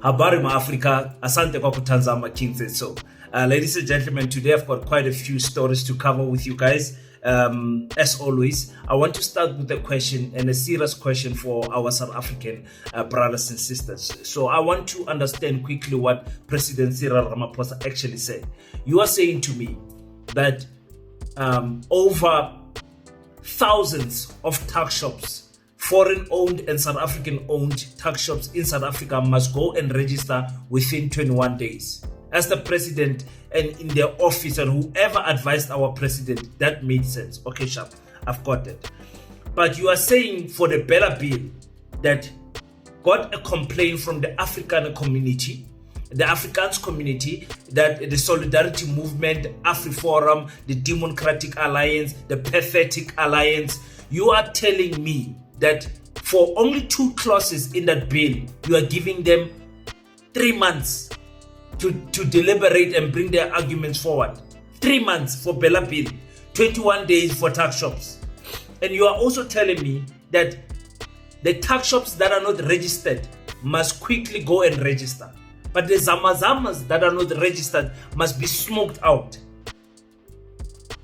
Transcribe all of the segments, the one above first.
Habari ma Africa, asante kwa kutazama King Said So. Ladies and gentlemen, today I've got quite a few stories to cover with you guys. As always, I want to start with a question, and a serious question for our South African brothers and sisters. So I want to understand quickly what President Cyril Ramaphosa actually said. You are saying to me that over thousands of Tuckshops, foreign-owned and South African-owned Tuckshops in South Africa must go and register within 21 days. As the president and in their office and whoever advised our president, that made sense. Okay, sharp, I've got that. But you are saying for the Bella Bill that got a complaint from the African community, the Afrikaans community, that the Solidarity Movement, AfriForum, the Democratic Alliance, the Pathetic Alliance, you are telling me that for only 2 clauses in that bill, you are giving them 3 months to deliberate and bring their arguments forward. 3 months for Bella Bill, 21 days for Tuckshops. And you are also telling me that the Tuckshops that are not registered must quickly go and register. But the Zamazamas that are not registered must be smoked out.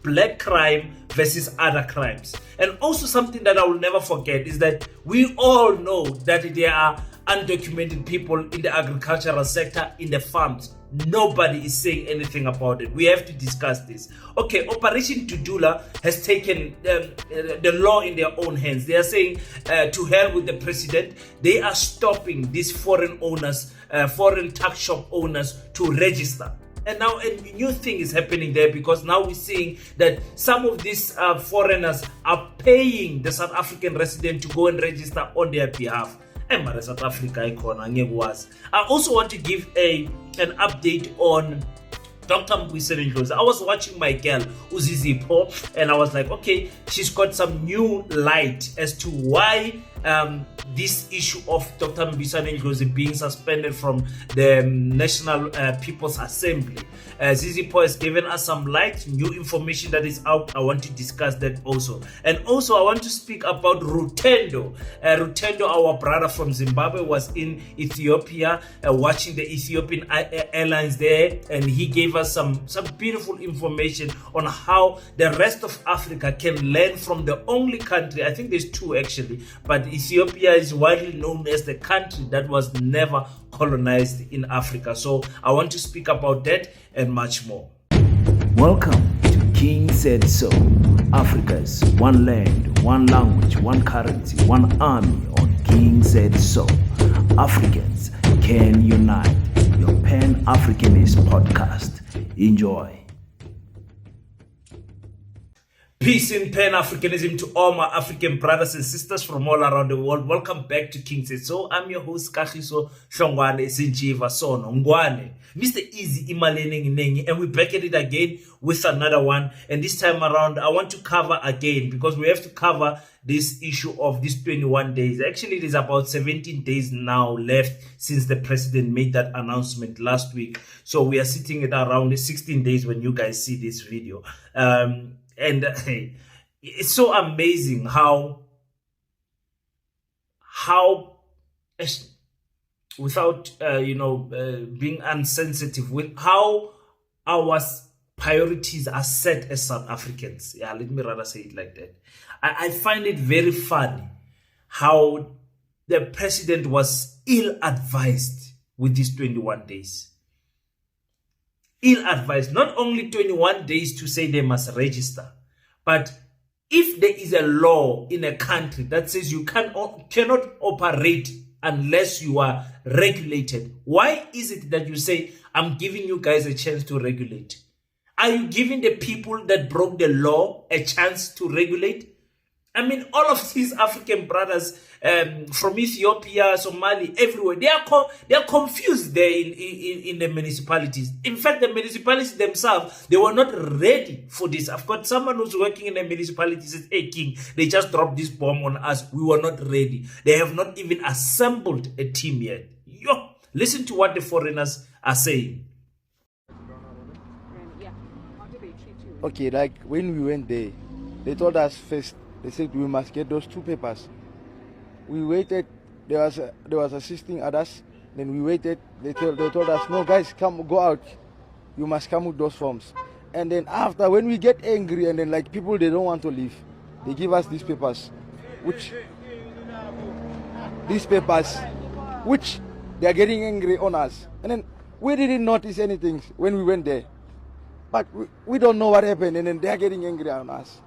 Black crime versus other crimes. And also something that I will never forget is that we all know that there are undocumented people in the agricultural sector, in the farms. Nobody is saying anything about it. We have to discuss this. Okay, Operation Dudula has taken the law in their own hands. They are saying to hell with the president. They are stopping these foreign owners, foreign tax shop owners to register. And now a new thing is happening there, because now we're seeing that some of these foreigners are paying the South African resident to go and register on their behalf. South Africa I also want to give an update on Dr. Ndlozi. I was watching my girl Zizipho, and I was like, okay, she's got some new light as to why this issue of Dr. Ndlozi being suspended from the National People's Assembly. Zizipho has given us some light, new information that is out. I want to discuss that also. And also I want to speak about Rutendo. Rutendo, our brother from Zimbabwe, was in Ethiopia watching the Ethiopian Airlines there, and he gave us some beautiful information on how the rest of Africa can learn from the only country, I think there's 2 actually, but Ethiopia is widely known as the country that was never colonized in Africa. So I want to speak about that and much more. Welcome to King Said So, Africa's one land, one language, one currency, one army on King Said So. Africans can unite. Your Pan-Africanist podcast. Enjoy. Peace in Pan-Africanism to all my African brothers and sisters from all around the world. Welcome back to King Said So. I'm your host, Kagiso Shongwane Sinjiva Sono Ngwane, Mr. Easy Imalene Nengi, and we're back at it again with another one. And this time around, I want to cover again, because we have to cover this issue of these 21 days. Actually, it is about 17 days now left since the president made that announcement last week. So we are sitting at around 16 days when you guys see this video. And it's so amazing how without being insensitive, with how our priorities are set as South Africans. Yeah, let me rather say it like that. I find it very funny how the president was ill-advised with these 21 days. Ill-advised. Not only 21 days to say they must register, but if there is a law in a country that says you cannot operate unless you are regulated, why is it that you say, I'm giving you guys a chance to regulate? Are you giving the people that broke the law a chance to regulate? I mean, all of these African brothers from Ethiopia, Somalia, everywhere, they are confused there in the municipalities. In fact, the municipalities themselves, they were not ready for this. I've got someone who's working in a municipality says, hey, King, they just dropped this bomb on us. We were not ready. They have not even assembled a team yet. Listen to what the foreigners are saying. Okay, like when we went there, they told us first, they said we must get those 2 papers. We waited, there was assisting others. Then we waited. They told us, no, guys, come, go out. You must come with those forms. And then after, when we get angry, and then like people, they don't want to leave, they give us these papers, which they are getting angry on us. And then we didn't notice anything when we went there. But we don't know what happened, and then they are getting angry on us.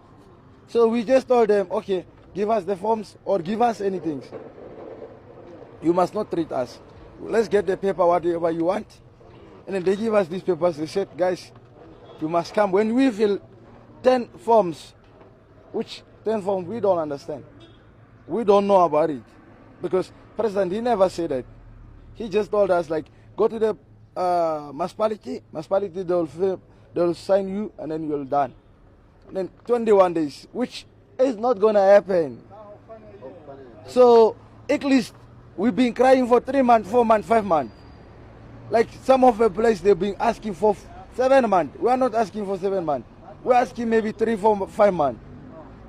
So we just told them, okay, give us the forms or give us anything. You must not treat us. Let's get the paper, whatever you want. And then they give us these papers. They said, guys, you must come. When we fill 10 forms, which 10 forms we don't understand. We don't know about it. Because President, he never said that. He just told us, like, go to the municipality. Municipality, they'll sign you, and then you're done. And then 21 days, which is not going to happen. So, at least, we've been crying for 3 months, 4 months, 5 months. Like some of the place, they've been asking for 7 months. We are not asking for 7 months. We're asking maybe 3, 4, 5 months.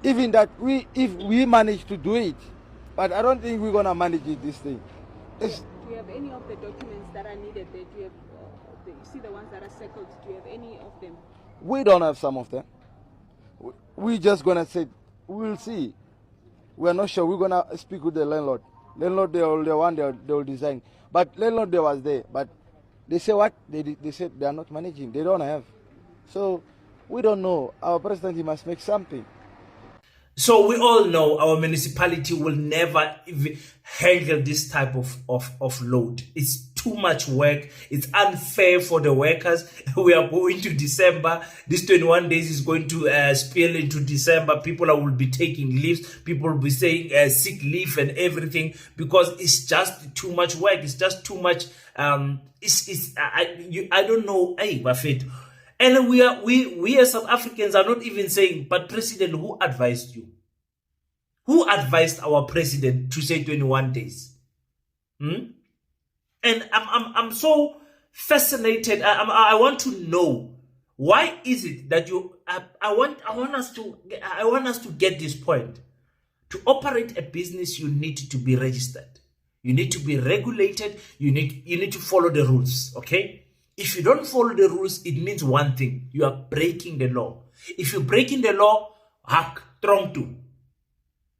Even that, if we manage to do it, but I don't think we're going to manage it, this thing. Do you have any of the documents that are needed there? Do you have, you see the ones that are circled? Do you have any of them? We don't have some of them. We're just going to say, we'll see. We're not sure. We're going to speak with the landlord. Landlord, they will design. But landlord, they was there. But they say what? They said they are not managing. They don't have. So we don't know. Our president, he must make something. So we all know our municipality will never even handle this type of load. It's too much work. It's unfair for the workers. We are going to December. This 21 days is going to spill into December. People will be taking leaves. People will be saying sick leave and everything because it's just too much work. It's just too much. I don't know. Hey, Buffett. And we as South Africans are not even saying, but President, who advised you? Who advised our president to say 21 days? And I'm so fascinated. I want to know, why is it that I want us to get this point. To operate a business, you need to be registered. You need to be regulated. You need to follow the rules, okay? If you don't follow the rules, it means one thing. You are breaking the law. If you're breaking the law, hack, strong too.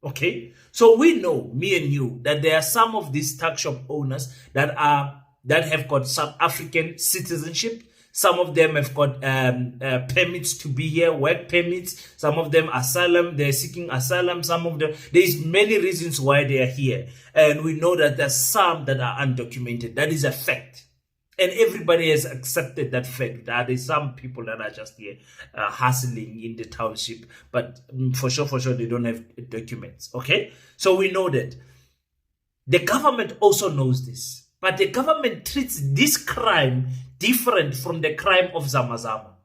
Okay? So we know, me and you, that there are some of these tuckshop owners that have got South African citizenship. Some of them have got permits to be here, work permits. Some of them asylum, they're seeking asylum. Some of them, there's many reasons why they are here. And we know that there's some that are undocumented. That is a fact. And everybody has accepted that fact. There are some people that are just here hustling in the township. But for sure, they don't have documents. Okay? So we know that. The government also knows this. But the government treats this crime different from the crime of Zamazama.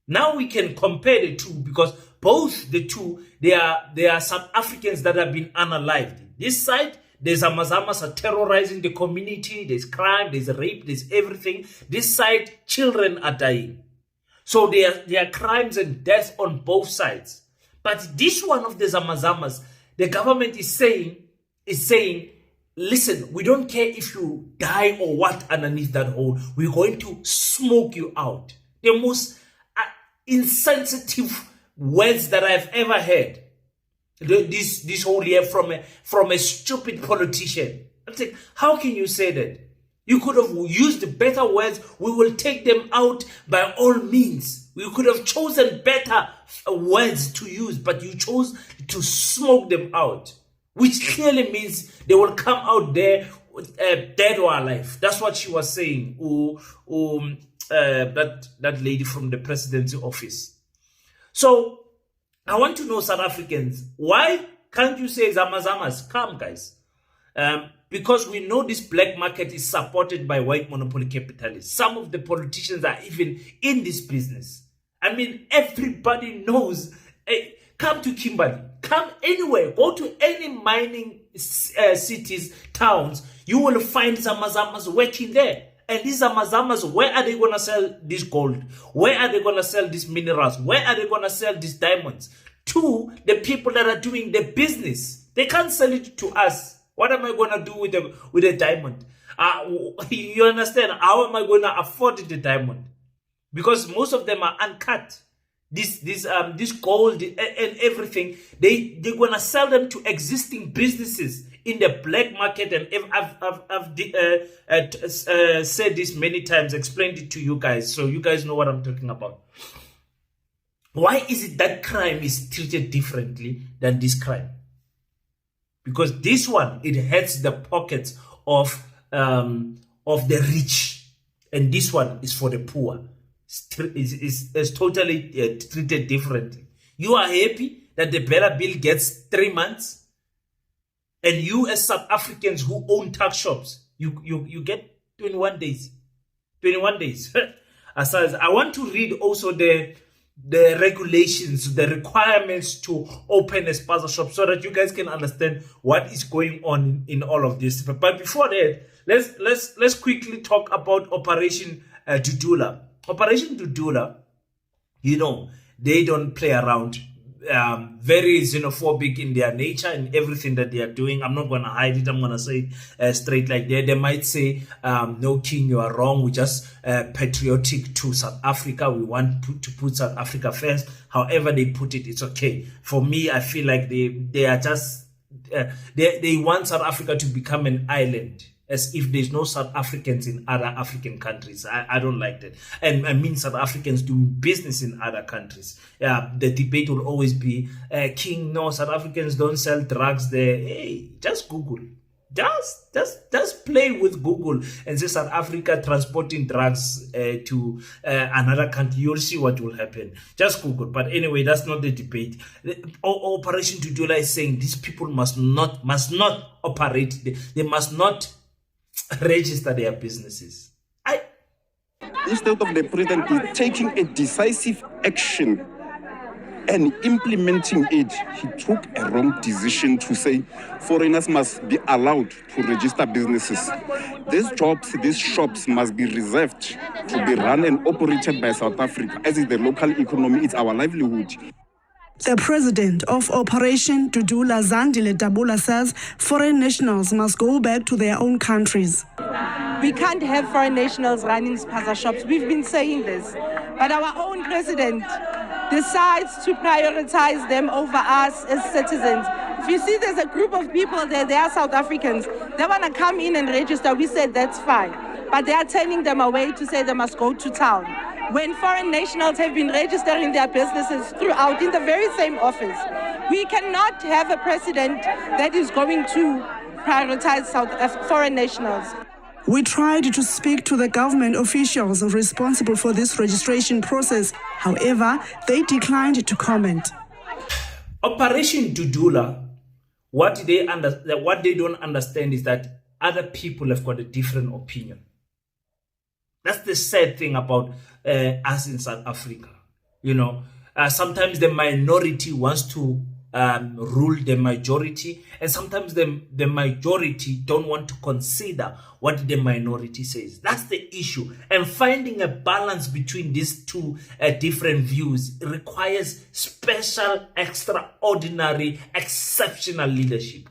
Now we can compare the two because both the two, they are South Africans that have been unalived. This side, the Zamazamas are terrorizing the community. There's crime, there's rape, there's everything. This side, children are dying. So there are crimes and death on both sides. But this one of the Zamazamas, the government is saying, listen, we don't care if you die or what underneath that hole. We're going to smoke you out. The most insensitive words that I've ever heard. This whole year from a stupid politician. I'm saying, how can you say that? You could have used better words. We will take them out by all means. We could have chosen better words to use, but you chose to smoke them out, which clearly means they will come out there dead or alive. That's what she was saying. That lady from the presidency office. So I want to know, South Africans, why can't you say Zamazamas? Come, guys. Because we know this black market is supported by white monopoly capitalists. Some of the politicians are even in this business. I mean, everybody knows. Hey, come to Kimberley. Come anywhere. Go to any mining cities, towns. You will find Zamazamas working there. And these Zamazamas, where are they going to sell this gold? Where are they going to sell these minerals? Where are they going to sell these diamonds? To the people that are doing the business. They can't sell it to us. What am I going to do with a diamond? You understand? How am I going to afford the diamond? Because most of them are uncut. This gold and everything, they're gonna sell them to existing businesses in the black market. And I've said this many times, explained it to you guys, so you guys know what I'm talking about. Why is it that crime is treated differently than this crime? Because this one, it hurts the pockets of the rich, and this one is for the poor. Is totally treated differently. You are happy that the Bella Bill gets 3 months, and you as South Africans who own Tuckshops, you get 21 days. 21 days. I want to read also the regulations, the requirements to open a spaza shop, so that you guys can understand what is going on in all of this. But before that, let's quickly talk about Operation Dudula. Operation Dudula, you know, they don't play around. Very xenophobic in their nature and everything that they are doing. I'm not going to hide it. I'm going to say it straight like that. They might say, no, King, you are wrong. We're just patriotic to South Africa. We want to put South Africa first. However they put it, it's okay. For me, I feel like they are just, they want South Africa to become an island, as if there's no South Africans in other African countries. I don't like that. And I mean South Africans doing business in other countries. The debate will always be, King, no, South Africans don't sell drugs there. Hey, just Google. Just play with Google and say South Africa transporting drugs to another country. You'll see what will happen. Just Google. But anyway, that's not the debate. Operation Dudula is saying these people must not operate. They must not register their businesses. Instead of the president is taking a decisive action and implementing it, he took a wrong decision to say foreigners must be allowed to register businesses. These jobs, these shops must be reserved to be run and operated by South Africa, as is the local economy, it's our livelihood. The president of Operation Dudula, Zandile Dabula, says foreign nationals must go back to their own countries. We can't have foreign nationals running spaza shops. We've been saying this. But our own president decides to prioritize them over us as citizens. If you see there's a group of people there, they are South Africans. They want to come in and register. We said that's fine. But they are turning them away to say they must go to town. When foreign nationals have been registering their businesses throughout in the very same office, we cannot have a president that is going to prioritize foreign nationals. We tried to speak to the government officials responsible for this registration process. However, they declined to comment. Operation Dudula, what they don't understand is that other people have got a different opinion. That's the sad thing about us in South Africa. You know, sometimes the minority wants to rule the majority, and sometimes the majority don't want to consider what the minority says. That's the issue. And finding a balance between these two different views requires special, extraordinary, exceptional leadership.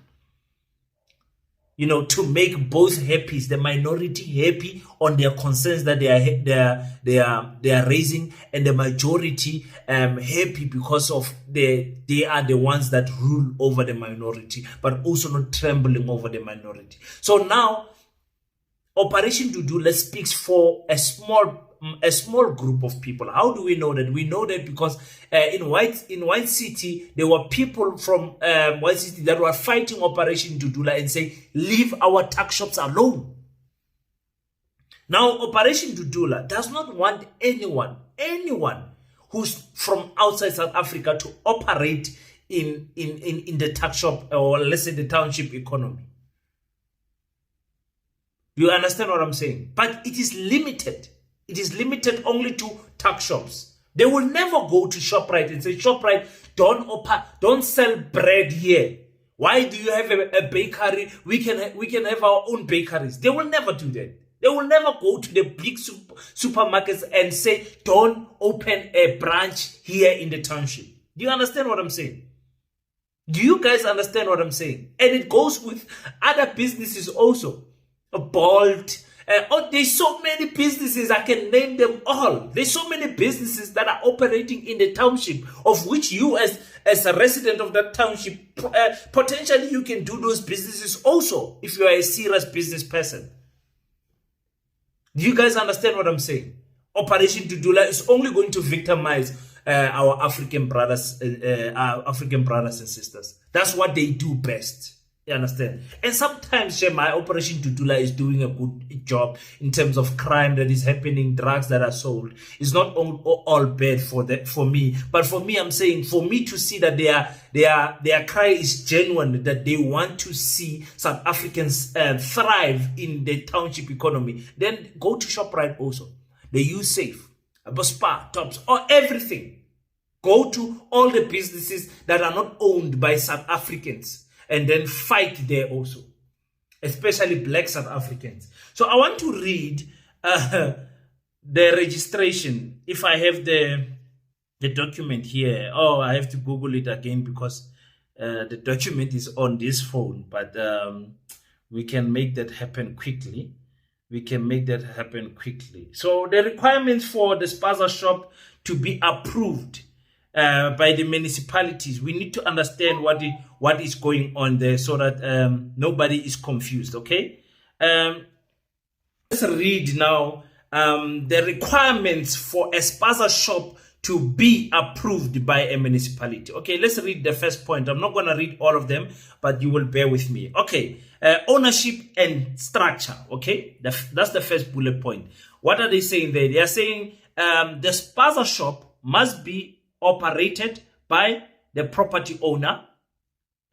You know, to make both happy, the minority happy on their concerns that they are raising, and the majority happy because of they are the ones that rule over the minority, but also not trembling over the minority. So now, Operation Dudula speaks for a small group of people. How do we know that? We know that because in White City, there were people from White City that were fighting Operation Dudula and saying, leave our Tuckshops alone. Now, Operation Dudula does not want anyone who's from outside South Africa to operate in the Tuckshop, or let's say the township economy. You understand what I'm saying? But it is limited. It is limited only to Tuckshops. They will never go to ShopRite and say, ShopRite, don't sell bread here. Why do you have a bakery? We can have our own bakeries. They will never do that. They will never go to the big supermarkets and say, don't open a branch here in the township. Do you understand what I'm saying? Do you guys understand what I'm saying? And it goes with other businesses also. Bolt. There's so many businesses, I can name them all. There's so many businesses that are operating in the township, of which you as a resident of that township, potentially you can do those businesses also if you are a serious business person. Do you guys understand what I'm saying? Operation Dudula is only going to victimize our African brothers and sisters. That's what they do best. You understand? And sometimes my Operation Dudula is doing a good job in terms of crime that is happening, drugs that are sold. It's not all bad for me. But for me, I'm saying, for me to see that their cry is genuine, that they want to see South Africans thrive in the township economy, then go to ShopRite also. They use Safe, Spa, Tops, or everything. Go to all the businesses that are not owned by South Africans and then fight there also, especially black South Africans. So I want to read the registration. If I have the document here, I have to Google it again because the document is on this phone, but we can make that happen quickly. So the requirements for the spaza shop to be approved by the municipalities, we need to understand what is going on there so that nobody is confused. Okay, let's read now the requirements for a spaza shop to be approved by a municipality. Okay, let's read the first point. I'm not going to read all of them, but you will bear with me. Okay, ownership and structure. Okay, that's the first bullet point. What are they saying there? They are saying the spaza shop must be operated by the property owner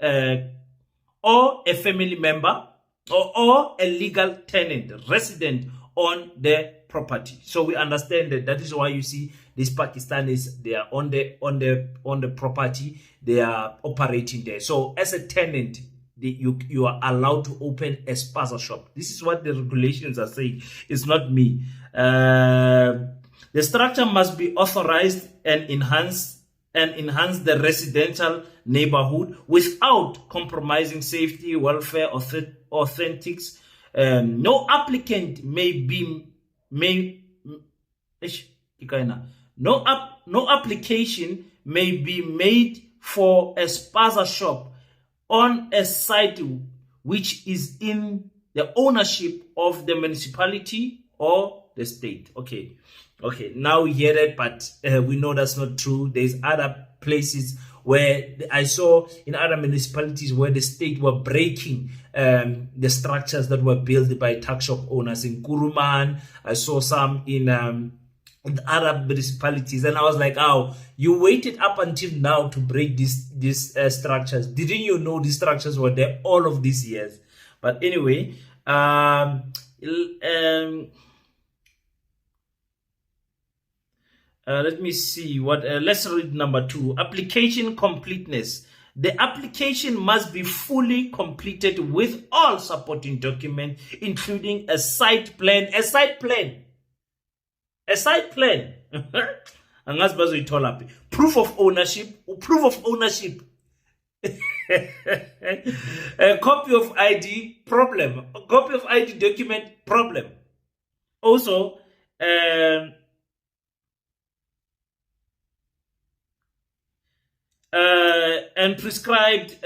or a family member or a legal tenant resident on the property. So we understand that is why you see these Pakistanis, they are on the property, they are operating there. So as a tenant, you are allowed to open a spaza shop. This is what the regulations are saying. It's not me. The structure must be authorized and enhance the residential neighborhood without compromising safety, welfare, or authentics. No applicant no application may be made for a spaza shop on a site which is in the ownership of the municipality or the state. Okay, now we hear that, but we know that's not true. There's other places where I saw in other municipalities where the state were breaking the structures that were built by tuckshop owners. In Kuruman, I saw some in other municipalities, and I was like, oh, you waited up until now to break these structures. Didn't you know these structures were there all of these years? But anyway, let me see what. Let's read number 2. Application completeness. The application must be fully completed with all supporting documents, including a site plan. A site plan. Proof of ownership. A copy of ID, problem. A copy of ID document, problem. Also, and prescribed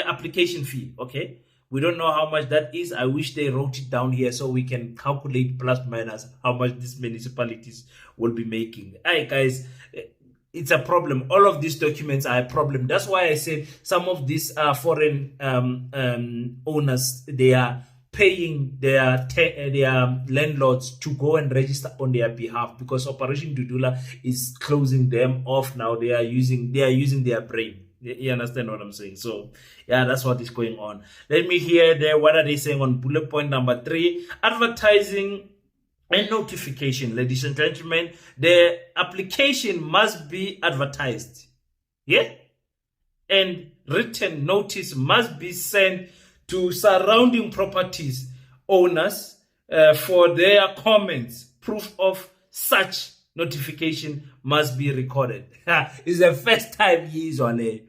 application fee. Okay, we don't know how much that is. I wish they wrote it down here so we can calculate plus minus how much these municipalities will be making. Hey guys, it's a problem. All of these documents are a problem. That's why I said some of these foreign owners, they are paying their landlords to go and register on their behalf, because Operation Dudula is closing them off now. They are using their brain. You understand what I'm saying? So yeah, that's what is going on. Let me hear there. What are they saying on bullet point number 3? Advertising and notification. Ladies and gentlemen, the application must be advertised. Yeah? And written notice must be sent to surrounding properties owners for their comments. Proof of such notification must be recorded. It's the first time he is on a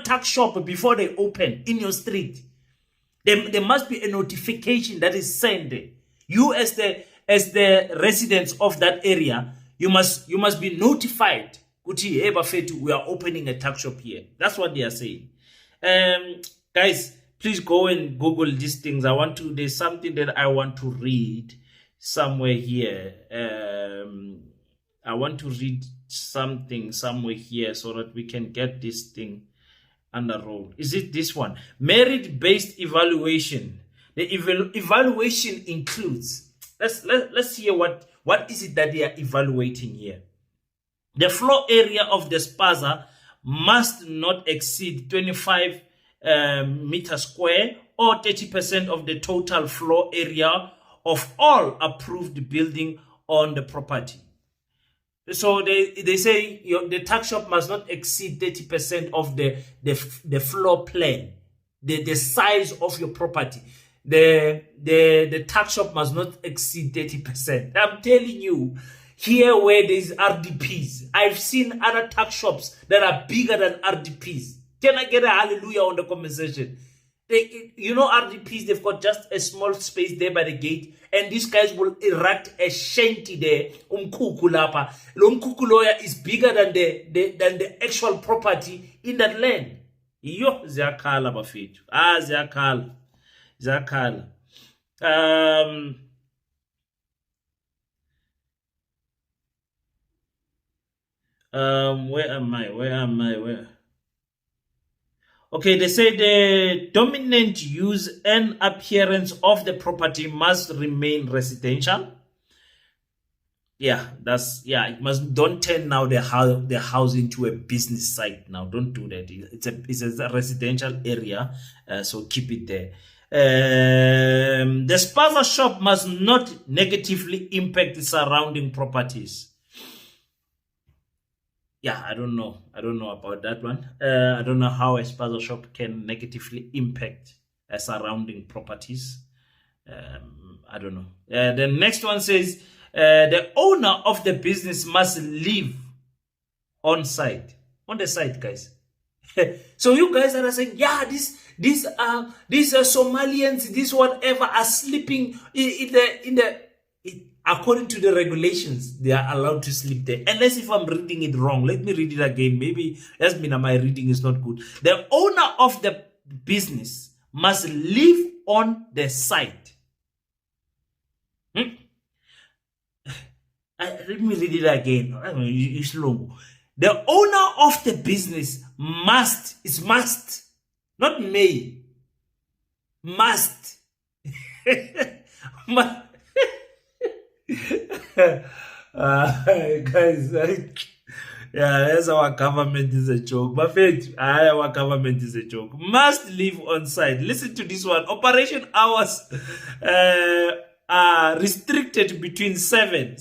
tuck shop before they open in your street. There must be a notification that is sent. You as the residents of that area, you must be notified. Kuti, hey, Bafetu, we are opening a tuck shop here. That's what they are saying. Guys, please go and Google these things. There's something that I want to read somewhere here. I want to read something somewhere here so that we can get this thing under roll. Is it this one? Merit-based evaluation. The evaluation includes, let's hear what is it that they are evaluating here. The floor area of the spaza must not exceed 25 meters square or 30% of the total floor area of all approved building on the property. So they say the tuck shop must not exceed 30% of the floor plan, the size of your property. The tuck shop must not exceed 30%. I'm telling you, here where there's RDPs, I've seen other tuck shops that are bigger than RDPs. Can I get a hallelujah on the conversation? RDPs, they've got just a small space there by the gate, and these guys will erect a shanty there. Umkuku lapa. Umkuku lawyer is bigger than the actual property in that land. Yo, ziyakhala bafethu. Ziyakhala. Where am I? Okay, they say the dominant use and appearance of the property must remain residential. It must, don't turn now the house into a business site now. Don't do that. It's a residential area, so keep it there. The spaza shop must not negatively impact the surrounding properties. I don't know about that one. I don't know how a spaza shop can negatively impact surrounding properties. I don't know. The next one says the owner of the business must live on the site, guys. So you guys are saying, these Somalians, this whatever are sleeping according to the regulations, they are allowed to sleep there. Unless if I'm reading it wrong. Let me read it again. Maybe that's mean my reading is not good. The owner of the business must live on the site. Let me read it again. It's long. The owner of the business must, not may, must. Guys, that's our government is a joke. But our government is a joke. Must live on site. Listen to this one. Operation hours are restricted between 7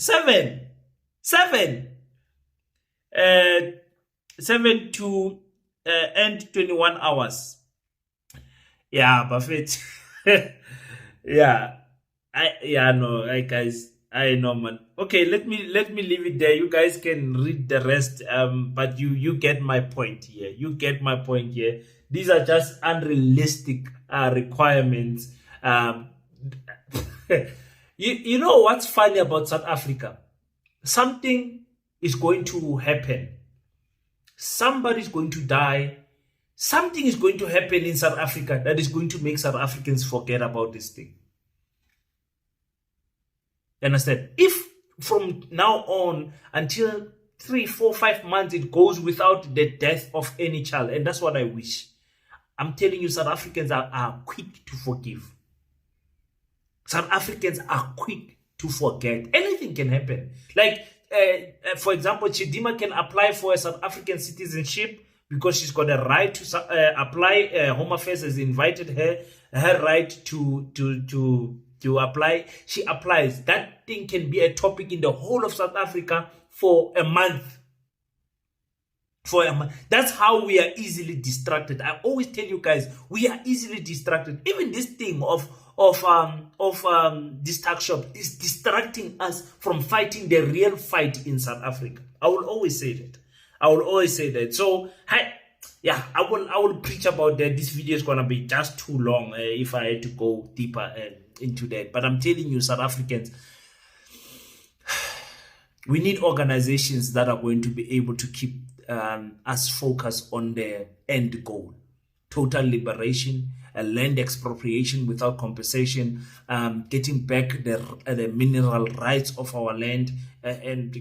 to and 21 hours. Buffett. Guys. I know, man. Okay, let me leave it there. You guys can read the rest. But you get my point here. These are just unrealistic requirements. You know what's funny about South Africa? Something is going to happen. Somebody's going to die. Something is going to happen in South Africa that is going to make South Africans forget about this thing. Understand? If from now on until 3, 4, 5 months it goes without the death of any child, and that's what I wish. I'm telling you, South Africans are quick to forgive. South Africans are quick to forget. Anything can happen. Like, for example, Chidima can apply for a South African citizenship because she's got a right to apply. Home Affairs has invited her right to apply. She applies. That thing can be a topic in the whole of South Africa for a month. That's how we are easily distracted. I always tell you guys, we are easily distracted. Even this thing of this tuck shop is distracting us from fighting the real fight in South Africa. I will always say that. So yeah, I will preach about that. This video is gonna be just too long if I had to go deeper into that. But I'm telling you, South Africans, we need organizations that are going to be able to keep us focused on the end goal: total liberation, land expropriation without compensation, getting back the mineral rights of our land, and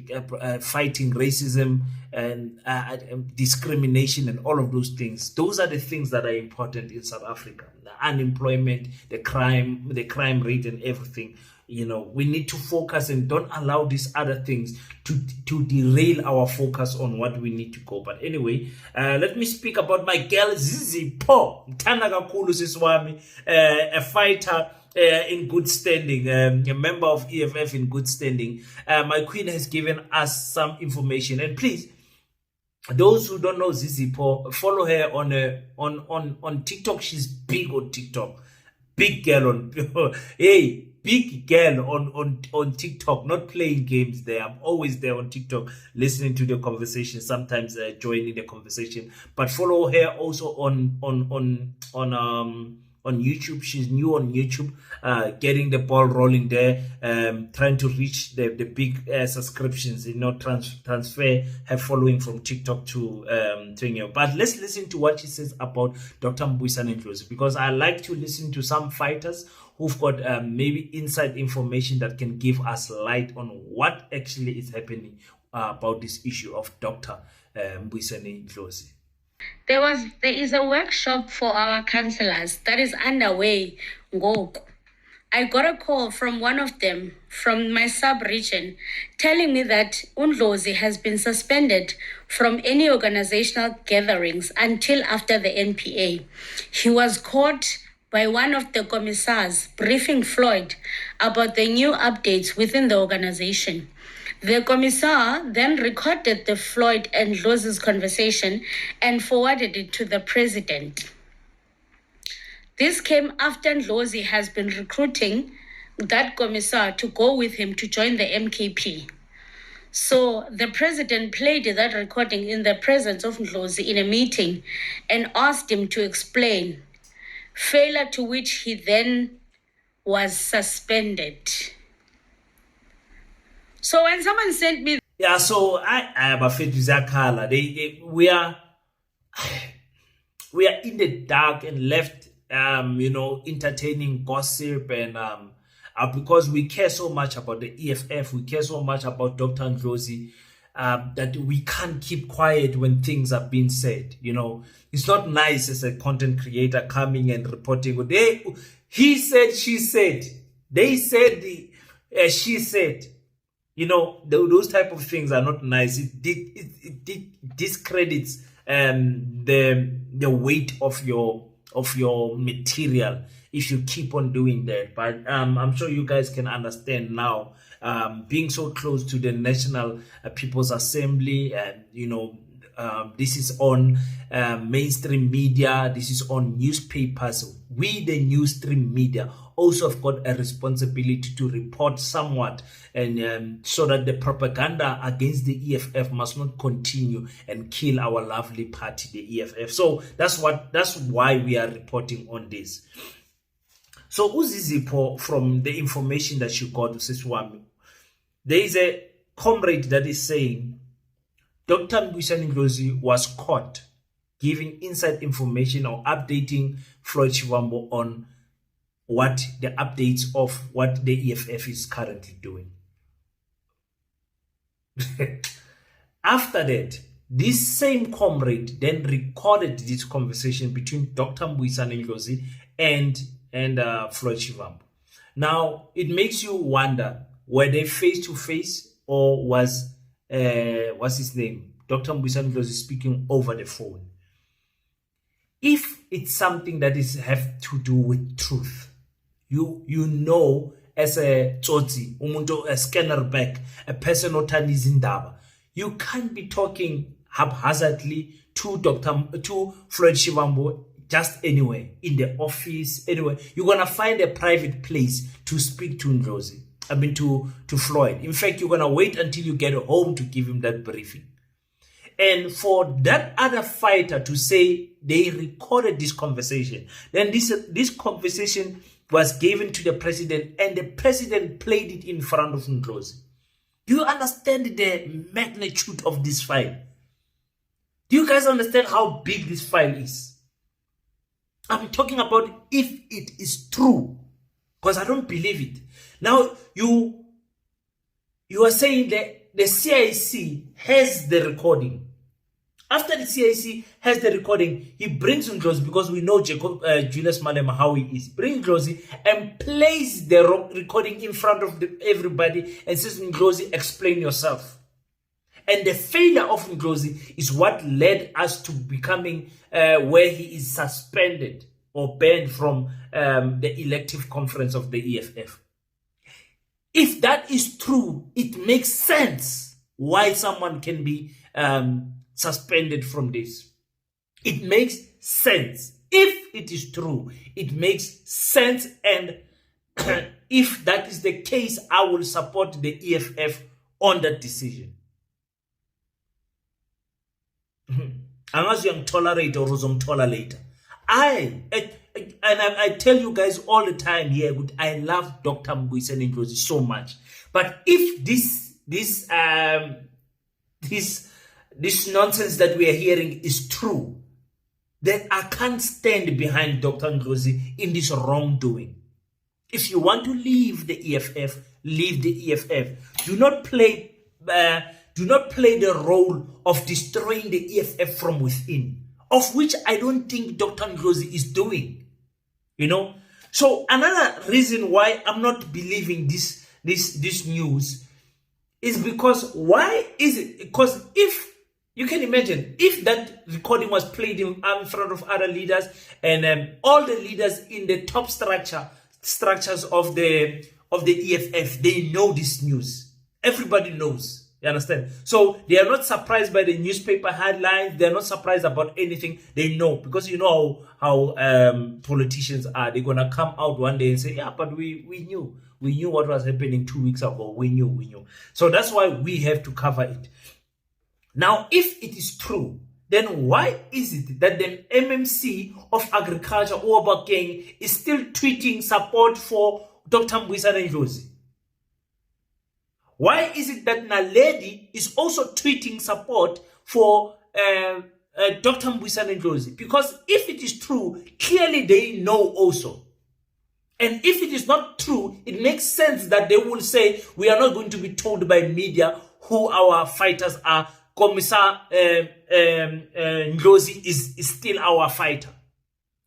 fighting racism and discrimination and all of those things. Those are the things that are important in South Africa. The unemployment, the crime rate and everything. You know, we need to focus and don't allow these other things to derail our focus on what we need to go. But anyway, let me speak about my girl Zizipho. Mthanda kakhulu sisi wami, a fighter in good standing, a member of EFF in good standing. My queen has given us some information, and please, those who don't know Zizipho, follow her on TikTok. She's big on TikTok, big girl on hey. Big girl on TikTok, not playing games there. I'm always there on TikTok, listening to the conversation, sometimes joining the conversation. But follow her also on YouTube. She's new on YouTube, getting the ball rolling there, trying to reach the big subscriptions, transfer her following from TikTok to Twingo. But let's listen to what she says about Dr. Mbuyiseni Ndlozi, because I like to listen to some fighters who've got maybe inside information that can give us light on what actually is happening about this issue of Dr. Mbuyiseni Ndlozi. There is a workshop for our councillors that is underway. I got a call from one of them from my sub-region telling me that Ndlozi has been suspended from any organizational gatherings until after the NPA. He was caught by one of the commissars briefing Floyd about the new updates within the organization. The commissar then recorded the Floyd and Ndlozi's conversation and forwarded it to the president. This came after Ndlozi has been recruiting that commissar to go with him to join the MKP. So the president played that recording in the presence of Ndlozi in a meeting and asked him to explain, failure to which he then was suspended. So when someone sent me, yeah, so we are in the dark and left, entertaining gossip and because we care so much about the EFF, we care so much about Dr. Ndlozi, that we can't keep quiet when things are being said. You know, it's not nice as a content creator coming and reporting. He said, she said, they said, she said. You know, those type of things are not nice. It discredits the weight of your material if you keep on doing that. But I'm sure you guys can understand now, being so close to the National People's Assembly, and this is on mainstream media, this is on newspapers. We, the newstream media, also have got a responsibility to report somewhat, and so that the propaganda against the EFF must not continue and kill our lovely party, the EFF. So that's why we are reporting on this. So Zizipho, from the information that you got, there is a comrade that is saying Dr. Mbuyiseni Ndlozi was caught giving inside information or updating Floyd Shivambu on what the updates of what the EFF is currently doing. After that, this same comrade then recorded this conversation between Dr. Mbuyiseni Ndlozi and Floyd Shivambu. Now, it makes you wonder, were they face to face, or was what's his name, Dr. Mbuyiseni Ndlozi, speaking over the phone? If it's something that is have to do with truth, you know, as a tsotsi, umuntu, a scanner back, a person othanda indaba, you can't be talking haphazardly to Floyd Shivambu just anywhere, in the office, anywhere. You're gonna find a private place to speak to Ndlozi. To Floyd. In fact, you're gonna wait until you get home to give him that briefing. and for that other fighter to say they recorded this conversation, then this conversation was given to the president and the president played it in front of Ndlozi. Do you understand the magnitude of this file? Do you guys understand how big this file is? I'm talking about if it is true, because I don't believe it. Now, you are saying that the CIC has the recording. After the CIC has the recording, he brings Ndlozi, because we know Julius Malema how he is. Brings Ndlozi and plays the recording in front of everybody and says, Ndlozi, explain yourself. And the failure of Ndlozi is what led us to becoming where he is suspended or banned from the elective conference of the EFF. If that is true, it makes sense why someone can be suspended from this. It makes sense. If it is true, it makes sense. And if that is the case, I will support the EFF on that decision. Unless you tolerate or tolerate. I tell you guys all the time here, I love Dr. Mbuyiseni Ndlozi so much. But if this nonsense that we are hearing is true, then I can't stand behind Dr. Ndlozi in this wrongdoing. If you want to leave the EFF, leave the EFF. Do not play the role of destroying the EFF from within, of which I don't think Dr. Ndlozi is doing. You know? So another reason why I'm not believing this news is because why is it? Because if you can imagine, if that recording was played in front of other leaders and all the leaders in the top structures of the EFF, they know this news. Everybody knows. You understand? So they are not surprised by the newspaper headlines. They are not surprised about anything. They know, because you know how politicians are. They're gonna come out one day and say, "Yeah, but we knew what was happening 2 weeks ago. We knew." So that's why we have to cover it. Now, if it is true, then why is it that the MMC of Agriculture, Obakeng, is still tweeting support for Dr. Mbuyiseni Ndlozi? Why is it that Naledi is also tweeting support for Dr. Mbuyiseni Ndlozi? Because if it is true, clearly they know also. And if it is not true, it makes sense that they will say, we are not going to be told by media who our fighters are. Commissar Ndlozi is still our fighter,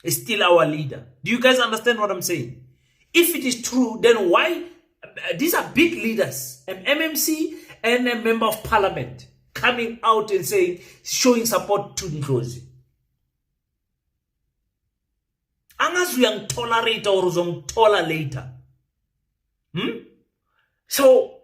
is still our leader. Do you guys understand what I'm saying? If it is true, then why? These are big leaders, an MMC and a member of parliament coming out and saying, showing support to Ndlozi. Angas we are tolerate or later. So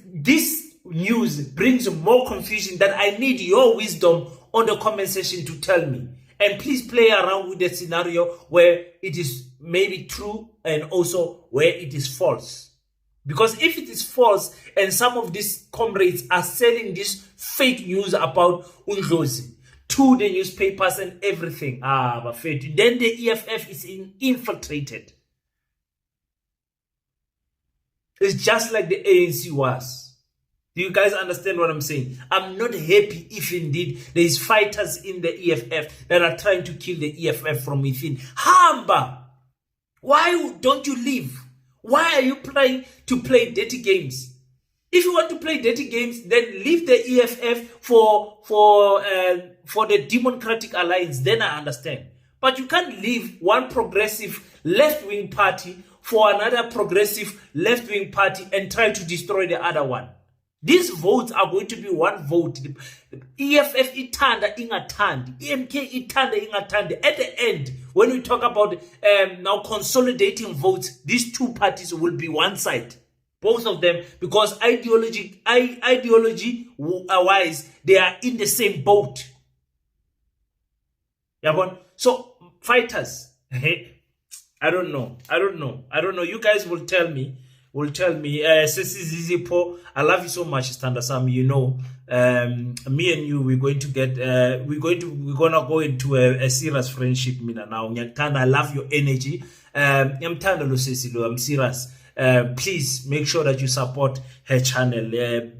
this news brings more confusion that I need your wisdom on the comment section to tell me. And please play around with the scenario where it is maybe true and also where it is false. Because if it is false and some of these comrades are selling this fake news about Ndlozi to the newspapers and everything, then the EFF is infiltrated. It's just like the ANC was. Do you guys understand what I'm saying? I'm not happy if indeed there is fighters in the EFF that are trying to kill the EFF from within. Hamba! Why don't you leave? Why are you trying to play dirty games? If you want to play dirty games, then leave the EFF for the Democratic Alliance. Then I understand. But you can't leave one progressive left-wing party for another progressive left-wing party and try to destroy the other one. These votes are going to be one vote. EFF itanda ingatandi, EMK itanda ingatandi. At the end, when we talk about now consolidating votes, these two parties will be one side, both of them, because ideology wise, they are in the same boat. So fighters, I don't know. You guys will tell me will tell me, Sisi Zizipho, I love you so much, Standa Sam. You know, me and you, we're going to go into a serious friendship. Mina now, I love your energy. I'm serious. Please make sure that you support her channel. There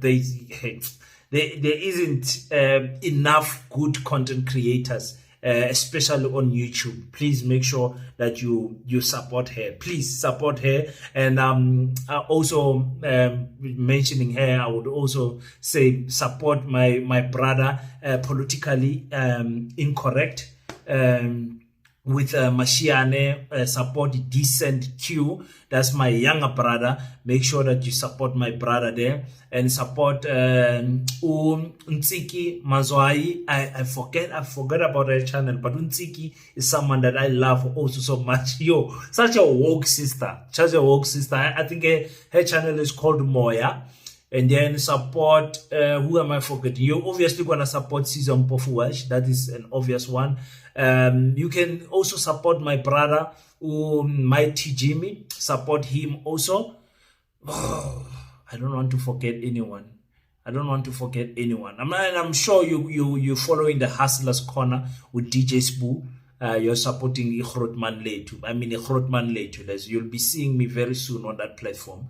isn't enough good content creators, especially on YouTube. Please make sure that you support her. Please support her. And also mentioning her, I would also say support my brother, politically incorrect. With Mashiane, support Decent Q. That's my younger brother. Make sure that you support my brother there. And support Ntsiki Mazwai. I forget about her channel, but Ntsiki is someone that I love also so much. Yo, such a woke sister. I think her channel is called Moya. And then support, who am I forgetting? You're obviously going to support Season Pofuwash. That is an obvious one. You can also support my brother, Mighty Jimmy. Support him also. Oh, I don't want to forget anyone. I'm sure you're following the Hustlers Corner with DJ Spoo. You're supporting Ikhrotman Letu. You'll be seeing me very soon on that platform.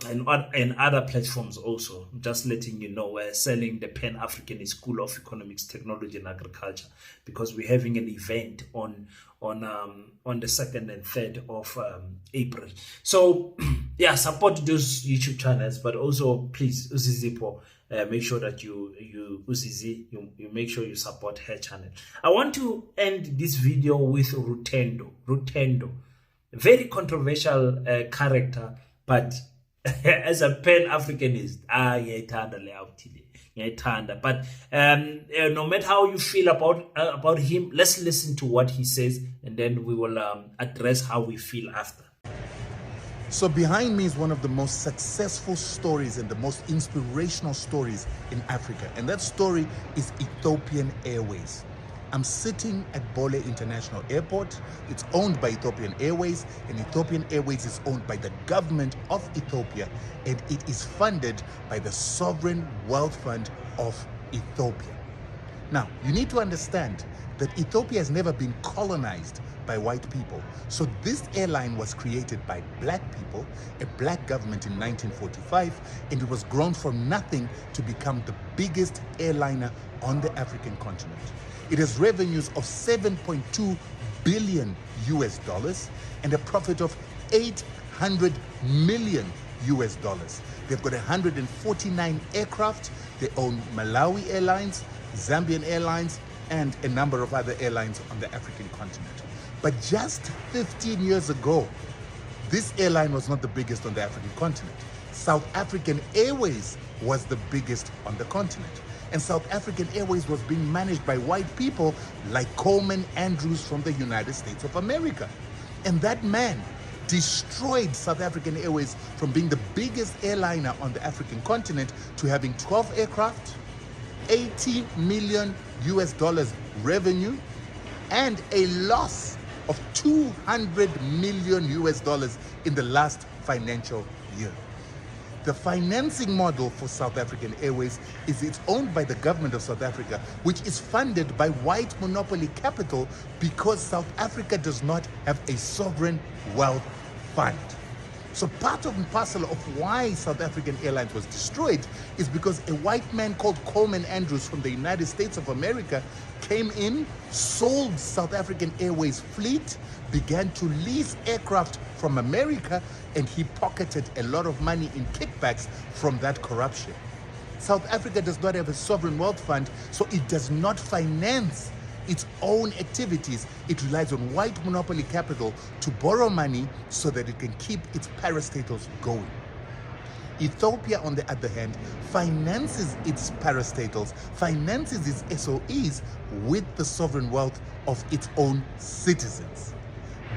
And other platforms also. Just letting you know, we're selling the Pan-African School of Economics, Technology and Agriculture, because we're having an event on the 2nd and 3rd of April. So yeah, support those YouTube channels, but also please, Zizipho, make sure that you make sure you support her channel. I want to end this video with Rutendo, very controversial character, but as a Pan-Africanist, but no matter how you feel about him, let's listen to what he says, and then we will address how we feel after. So behind me is one of the most successful stories and the most inspirational stories in Africa, and that story is Ethiopian Airways. I'm sitting at Bole International Airport. It's owned by Ethiopian Airways, and Ethiopian Airways is owned by the government of Ethiopia, and it is funded by the Sovereign Wealth Fund of Ethiopia. Now, you need to understand that Ethiopia has never been colonized by white people. So this airline was created by black people, a black government in 1945, and it was grown from nothing to become the biggest airliner on the African continent. It has revenues of $7.2 billion and a profit of $800 million. They've got 149 aircraft. They own Malawi Airlines, Zambian Airlines, and a number of other airlines on the African continent. But just 15 years ago, this airline was not the biggest on the African continent. South African Airways was the biggest on the continent. And South African Airways was being managed by white people like Coleman Andrews from the United States of America. And that man destroyed South African Airways from being the biggest airliner on the African continent to having 12 aircraft, $80 million revenue, and a loss of $200 million in the last financial year. The financing model for South African Airways is it's owned by the government of South Africa, which is funded by white monopoly capital because South Africa does not have a sovereign wealth fund. So part and parcel of why South African Airlines was destroyed is because a white man called Coleman Andrews from the United States of America came in, sold South African Airways fleet, began to lease aircraft from America, and he pocketed a lot of money in kickbacks from that corruption. South Africa does not have a sovereign wealth fund, so it does not finance its own activities. It relies on white monopoly capital to borrow money so that it can keep its parastatals going. Ethiopia, on the other hand, finances its parastatals, finances its SOEs with the sovereign wealth of its own citizens.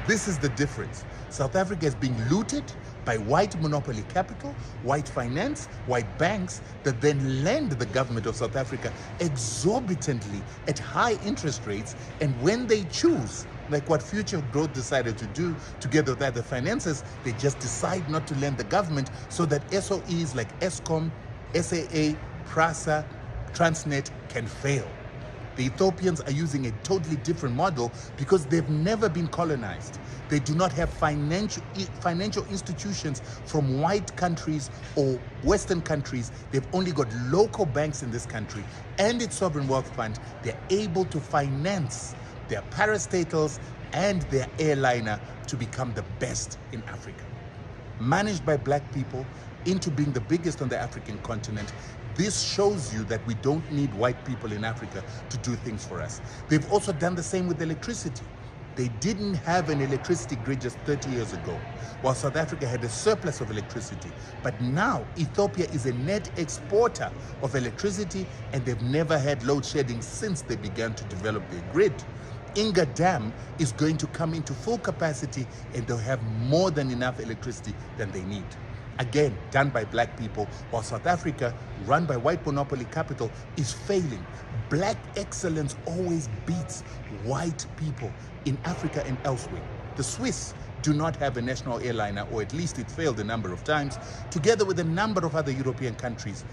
This is the difference. South Africa is being looted by white monopoly capital, white finance, white banks that then lend the government of South Africa exorbitantly at high interest rates, and when they choose, like what Future Growth decided to do together with other finances. They just decide not to lend the government so that SOEs like Eskom, SAA, PRASA, Transnet can fail. The Ethiopians are using a totally different model because they've never been colonized. They do not have financial institutions from white countries or Western countries. They've only got local banks in this country and its sovereign wealth fund. They're able to finance their parastatals and their airliner to become the best in Africa. Managed by black people into being the biggest on the African continent. This shows you that we don't need white people in Africa to do things for us. They've also done the same with electricity. They didn't have an electricity grid just 30 years ago, while South Africa had a surplus of electricity. But now Ethiopia is a net exporter of electricity, and they've never had load shedding since they began to develop their grid. Inga Dam is going to come into full capacity, and they'll have more than enough electricity than they need. Again, done by black people, while South Africa, run by white monopoly capital, is failing. Black excellence always beats white people in Africa and elsewhere. The Swiss do not have a national airliner, or at least it failed a number of times. Together with a number of other European countries,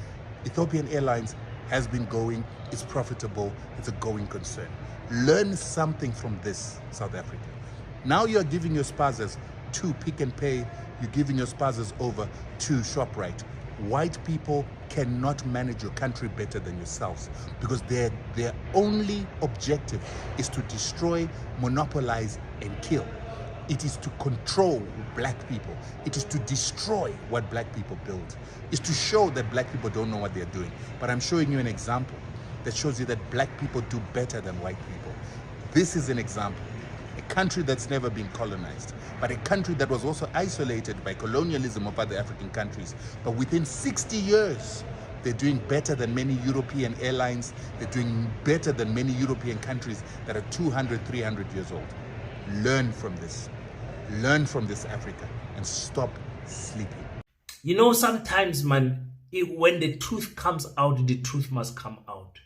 Ethiopian Airlines has been going, it's profitable, it's a going concern. Learn something from this, South Africa. Now you're giving your spazas to Pick and Pay, you're giving your spazas over to ShopRite. White people cannot manage your country better than yourselves, because their only objective is to destroy, monopolize, and kill. It is to control black people. It is to destroy what black people build. It's to show that black people don't know what they're doing. But I'm showing you an example that shows you that black people do better than white people. This is an example. A country that's never been colonized, but a country that was also isolated by colonialism of other African countries. But within 60 years, they're doing better than many European airlines. They're doing better than many European countries that are 200, 300 years old. Learn from this. Learn from this, Africa, and stop sleeping. You know, sometimes, man, when the truth comes out, the truth must come out.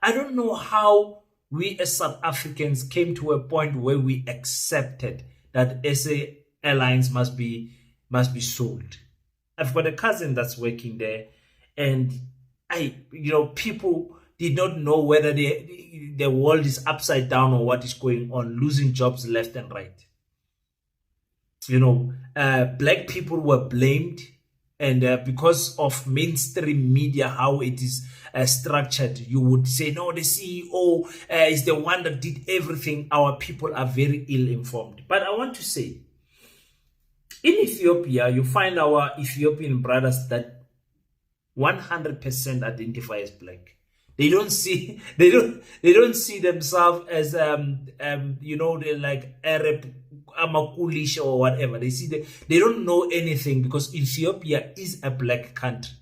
I don't know how we as South Africans came to a point where we accepted that SA Airlines must be sold. I've got a cousin that's working there, and people did not know whether the world is upside down or what is going on, losing jobs left and right. Black people were blamed, and because of mainstream media, how it is structured, you would say, no, the CEO is the one that did everything. Our people are very ill-informed. But I want to say, in Ethiopia, you find our Ethiopian brothers that 100% identify as black. They don't see themselves as they're like Arab, Amakulish or whatever. They don't know anything, because Ethiopia is a black country.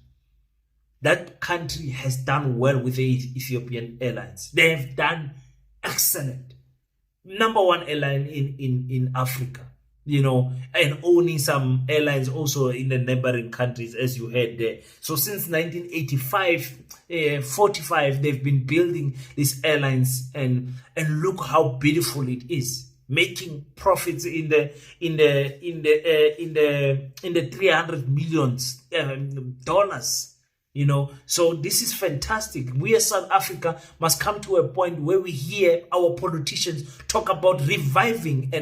That country has done well with the Ethiopian Airlines. They have done excellent. Number one airline in Africa, and owning some airlines also in the neighboring countries, as you heard there. So since 1985, 45, they've been building these airlines, and look how beautiful it is, making profits in the 300 millions dollars. So this is fantastic. We as South Africa must come to a point where we hear our politicians talk about reviving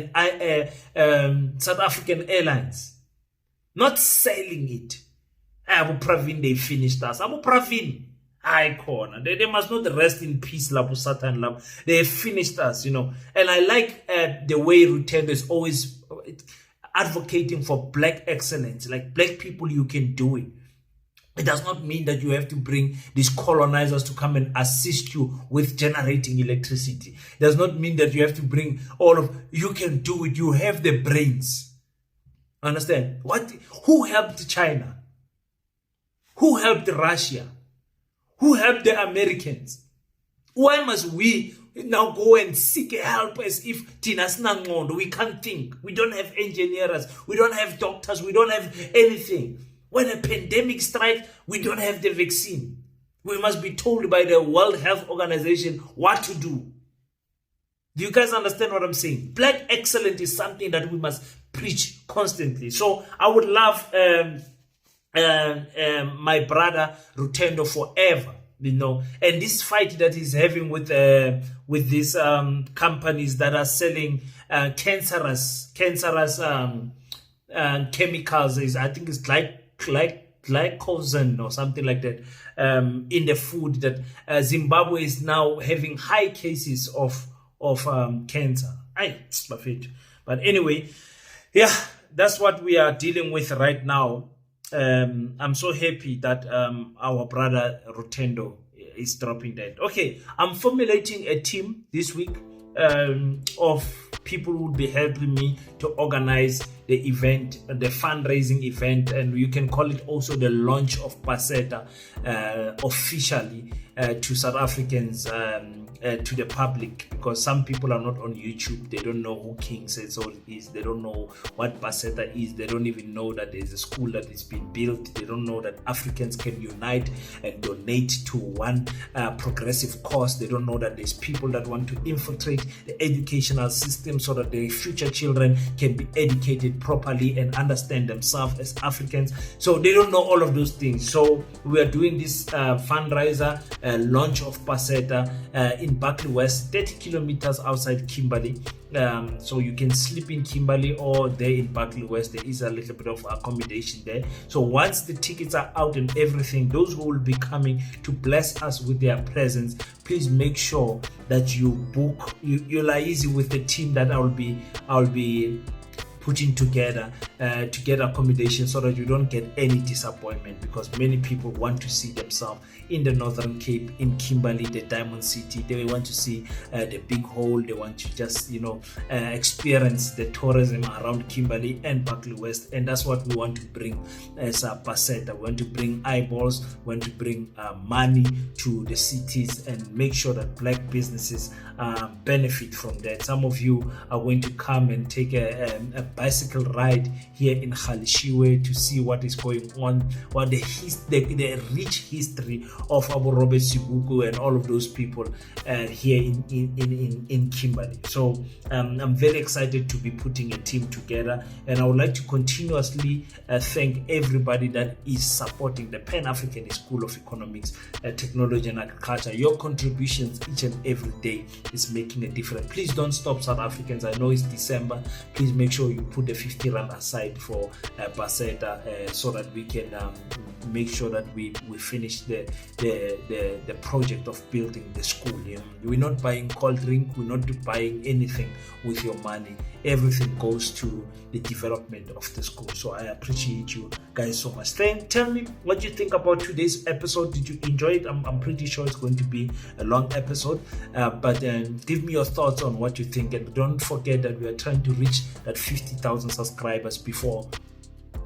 South African Airlines, not selling it. Abu Pravin, they finished us. Abu Pravin, icon. They must not rest in peace, Labu Satan Lab. They finished us, And I like the way Rutendo is always advocating for black excellence. Like, black people, you can do it. It does not mean that you have to bring these colonizers to come and assist you with generating electricity. It does not mean that you have to bring you can do it. You have the brains. Understand? Who helped China? Who helped Russia? Who helped the Americans? Why must we now go and seek help as if Tinas Nangondo? We can't think. We don't have engineers. We don't have doctors. We don't have anything. When a pandemic strikes, we don't have the vaccine. We must be told by the World Health Organization what to do. Do you guys understand what I'm saying? Black excellence is something that we must preach constantly. So I would love my brother Rutendo forever, you know, and this fight that he's having with these companies that are selling cancerous chemicals, is, I think it's glycogen or something like that, in the food, that Zimbabwe is now having high cases of cancer. But anyway, yeah, that's what we are dealing with right now. I'm so happy that our brother Rutendo is dropping that. Okay, I'm formulating a team this week of people who will be helping me to organize the event, the fundraising event, and you can call it also the launch of Paseta officially to South Africans, to the public, because some people are not on YouTube. They don't know who King Said So is. They don't know what Paseta is. They don't even know that there's a school that is being built. They don't know that Africans can unite and donate to one progressive cause. They don't know that there's people that want to infiltrate the educational system so that their future children can be educated properly and understand themselves as Africans. So they don't know all of those things. So we are doing this fundraiser launch of Paseta in Buckley West, 30 kilometers outside Kimberley. So you can sleep in Kimberley or there in Buckley West. There is a little bit of accommodation there. So once the tickets are out and everything, those who will be coming to bless us with their presence, please make sure that you book, you liaise with the team that I'll be putting together to get accommodation, so that you don't get any disappointment, because many people want to see themselves in the Northern Cape, in Kimberley, the Diamond City. They want to see the big hole. They want to just, you know, experience the tourism around Kimberley and Buckley West, and that's what we want to bring as a Paseta. We want to bring eyeballs, we want to bring money to the cities and make sure that black businesses benefit from that. Some of you are going to come and take a bicycle ride here in Khalishiwe to see what is going on, what the rich history of Abu Robert Sibuku and all of those people here in Kimberley. So I'm very excited to be putting a team together, and I would like to continuously thank everybody that is supporting the Pan-African School of Economics, Technology and Agriculture. Your contributions each and every day is making a difference. Please don't stop, South Africans. I know it's December. Please make sure you put the 50 rand aside for Paseta, so that we can make sure that we finish the project of building the school. We're not buying cold drink, we're not buying anything with your money. Everything goes to the development of the school. So I appreciate you guys so much. Tell me what you think about today's episode. Did you enjoy it? I'm pretty sure it's going to be a long episode, but give me your thoughts on what you think, and don't forget that we are trying to reach that 50,000 subscribers before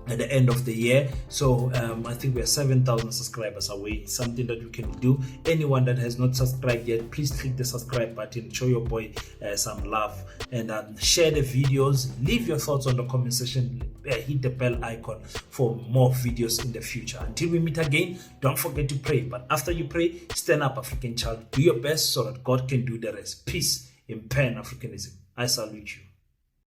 at the end of the year. So I think we are 7,000 subscribers away. It's something that you can do. Anyone that has not subscribed yet, please click the subscribe button, show your boy some love, and share the videos. Leave your thoughts on the comment section. Hit the bell icon for more videos in the future. Until we meet again, don't forget to pray. But after you pray, stand up, African child. Do your best so that God can do the rest. Peace in Pan-Africanism. I salute you.